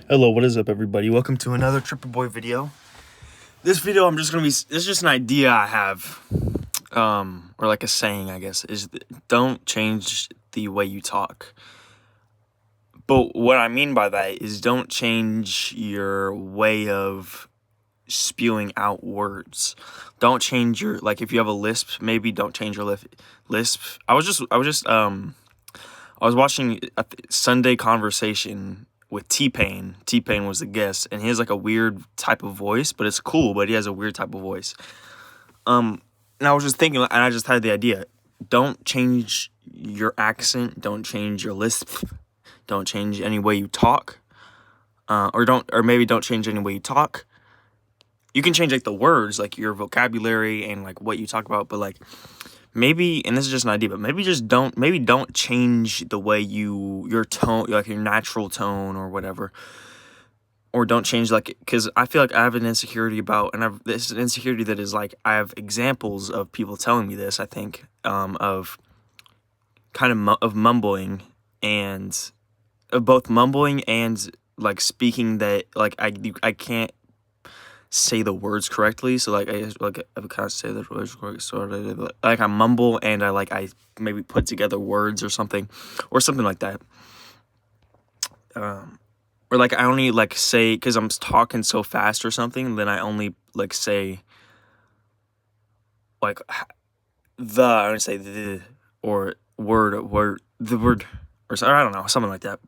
Hello, what is up, everybody? Welcome to another Tripper Boy video. This video, this is just an idea I have, or like a saying, I guess, is don't change the way you talk. But what I mean by that is don't change your way of spewing out words. Don't change your, like, if you have a lisp, maybe don't change your lisp. I was watching a Sunday Conversation with T-Pain. T-Pain was the guest, and he has like a weird type of voice, but it's cool, but he has a weird type of voice. And I was just thinking, and I just had the idea, don't change your accent, don't change your lisp, don't change any way you talk, or maybe don't change any way you talk. You can change like the words, like your vocabulary and like what you talk about, but like maybe, and this is just an idea, but maybe don't change the way your tone, like your natural tone or whatever, or don't change, like, because I feel like I have an insecurity about, and this is an insecurity that is like, I have examples of people telling me this, I think, of kind of mumbling, and of both mumbling and like speaking that, like, I can't say the words correctly, so like I can't say the words correctly, sort of like I mumble and I maybe put together words or something like that, or like I only like say, because I'm talking so fast or something, then I only like say like I don't say the or word the word, or I don't know, something like that.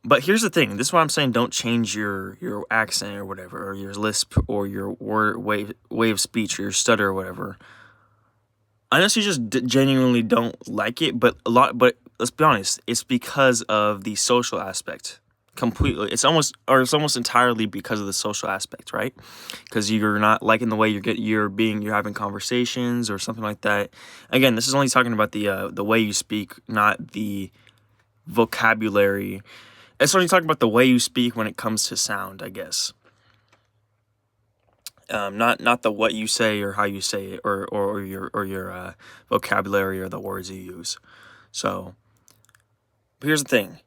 But here's the thing. This is why I'm saying don't change your accent or whatever, or your lisp, or your way of speech, or your stutter or whatever. Unless you just genuinely don't like it. But let's be honest, it's because of the social aspect. Completely. It's almost entirely because of the social aspect, right? Because you're not liking the way you're having conversations or something like that. Again, this is only talking about the way you speak, not the vocabulary. It's only talking about the way you speak when it comes to sound, I guess. Not the what you say or how you say it, or your vocabulary or the words you use. So, but here's the thing,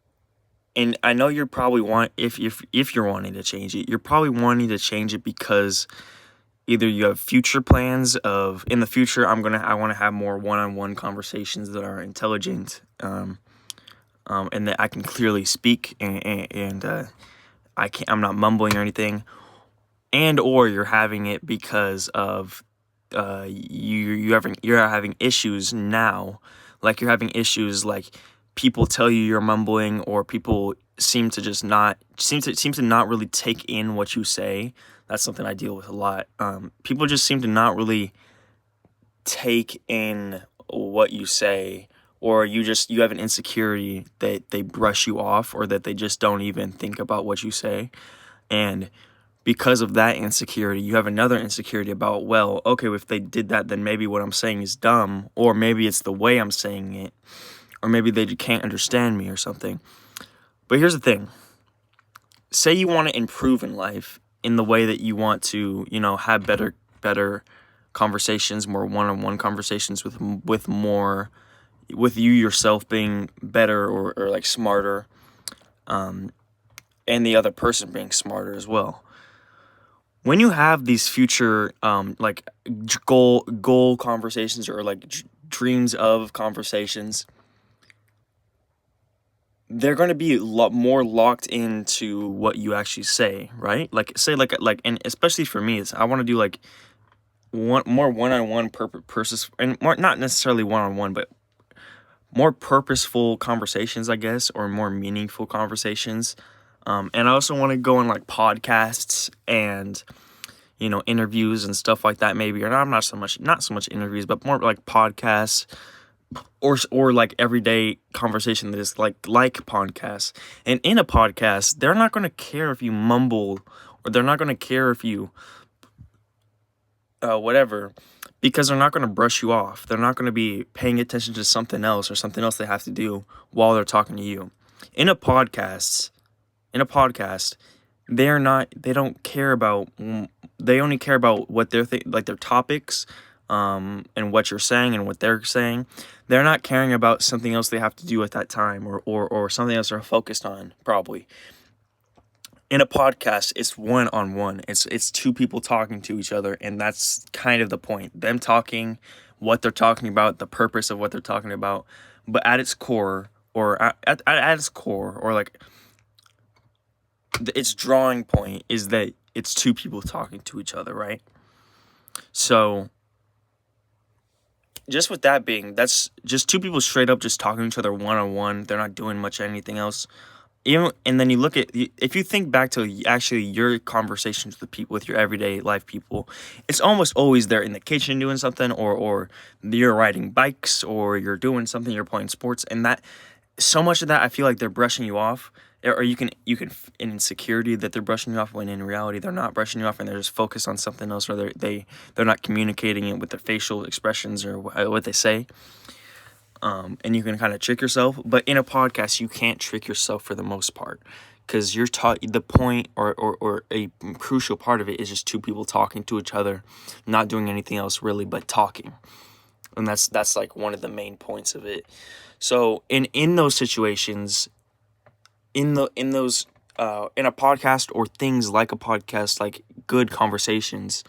and I know you're probably if you're wanting to change it, you're probably wanting to change it because either you have future plans of, in the future, I want to have more one-on-one conversations that are intelligent. And that I can clearly speak, and I'm not mumbling or anything, or you're having it because of you're having issues now, like you're having issues like people tell you you're mumbling, or people seem to not really take in what you say. That's something I deal with a lot. People just seem to not really take in what you say, or you have an insecurity that they brush you off, or that they just don't even think about what you say. And because of that insecurity, you have another insecurity about, well, okay, if they did that, then maybe what I'm saying is dumb, or maybe it's the way I'm saying it, or maybe they can't understand me or something. But here's the thing. Say you want to improve in life in the way that you want to, have better conversations, more one-on-one conversations with you yourself being better, or like smarter, and the other person being smarter as well. When you have these future like goal conversations, or like dreams of conversations, they're going to be a lot more locked into what you actually say, right? Like, say like and especially for me, is I want to do like more one-on-one purposes, and more, not necessarily one-on-one, but more purposeful conversations, I guess, or more meaningful conversations. And I also want to go on like podcasts and, interviews and stuff like that, maybe, or not so much interviews, but more like podcasts, or like everyday conversation that is like podcasts. And in a podcast, they're not going to care if you mumble, or they're not going to care if you whatever, because they're not going to brush you off. They're not going to be paying attention to something else, or something else they have to do while they're talking to you. In a podcast, they don't care about, they only care about what they're like their topics, and what you're saying and what they're saying. They're not caring about something else they have to do at that time, or something else they're focused on, probably. In a podcast, it's one on one. It's two people talking to each other, and that's kind of the point. Them talking, what they're talking about, the purpose of what they're talking about. But at its core, or at its core, or like its drawing point is that it's two people talking to each other, right? So just with that being, that's just two people straight up just talking to each other one on one. They're not doing much anything else. Even, and then you look at, if you think back to actually your conversations with people, with your everyday life people, it's almost always they're in the kitchen doing something, or you're riding bikes, or you're doing something, you're playing sports, and that, so much of that, I feel like they're brushing you off, or you can in insecurity that they're brushing you off, when in reality they're not brushing you off, and they're just focused on something else, or they're not communicating it with their facial expressions or what they say. And you can kind of trick yourself, but in a podcast you can't trick yourself for the most part, because you're taught, the point, or a crucial part of it is just two people talking to each other, not doing anything else really but talking. And that's like one of the main points of it. So in those situations, in those in a podcast, or things like a podcast, like good conversations,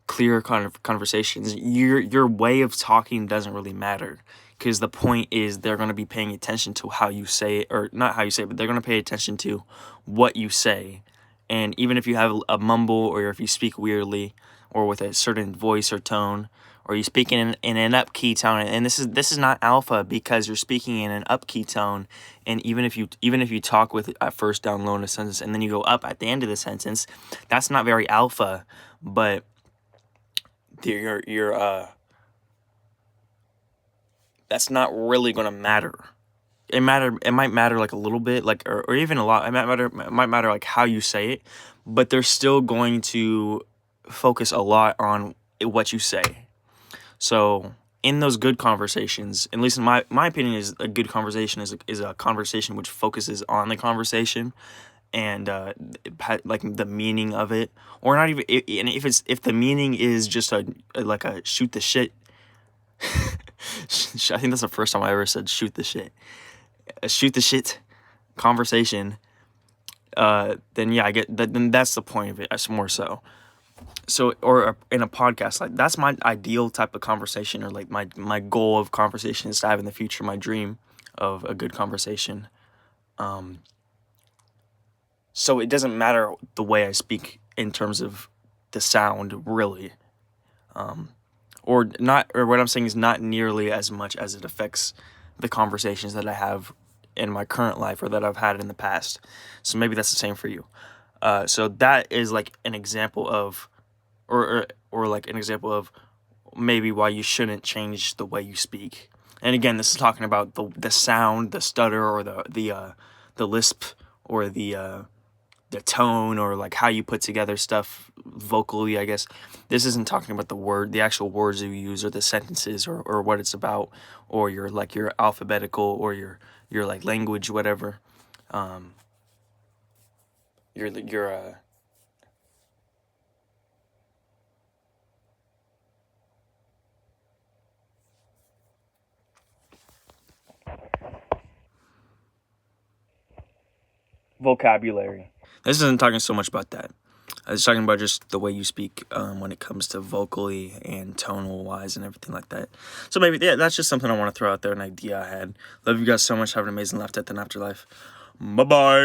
clear kind of conversations, your way of talking doesn't really matter, because the point is they're going to be paying attention to how you say it, or not how you say it, but they're going to pay attention to what you say. And even if you have a mumble, or if you speak weirdly, or with a certain voice or tone, or you speak in an up key tone, and this is not alpha, because you're speaking in an up key tone, and even if you talk with at first down low in a sentence, and then you go up at the end of the sentence, that's not very alpha, but your that's not really gonna matter. It might matter like a little bit, like, or even a lot. It might matter like how you say it, but they're still going to focus a lot on what you say. So in those good conversations, at least in my opinion, is a good conversation is a conversation which focuses on the conversation, and like the meaning of it, or not even, and if the meaning is just a shoot the shit. I think that's the first time I ever said shoot the shit. A shoot the shit conversation. Then yeah, I get that. Then that's the point of it. That's more so. So, or in a podcast, like, that's my ideal type of conversation, or like my goal of conversation is to have in the future, my dream of a good conversation. So it doesn't matter the way I speak in terms of the sound, really. Or what I'm saying is not nearly as much as it affects the conversations that I have in my current life, or that I've had in the past. So maybe that's the same for you. So that is like an example of, or like an example of maybe why you shouldn't change the way you speak. And again, this is talking about the sound, the stutter, or the lisp, or the tone, or like how you put together stuff vocally, I guess. This isn't talking about the actual words you use, or the sentences, or what it's about, or your alphabetical, or your like language, whatever. Your vocabulary. This isn't talking so much about that. I was talking about just the way you speak when it comes to vocally and tonal wise and everything like that. So maybe, yeah, that's just something I want to throw out there, an idea I had. Love you guys so much. Have an amazing life, death, and afterlife. Bye-bye.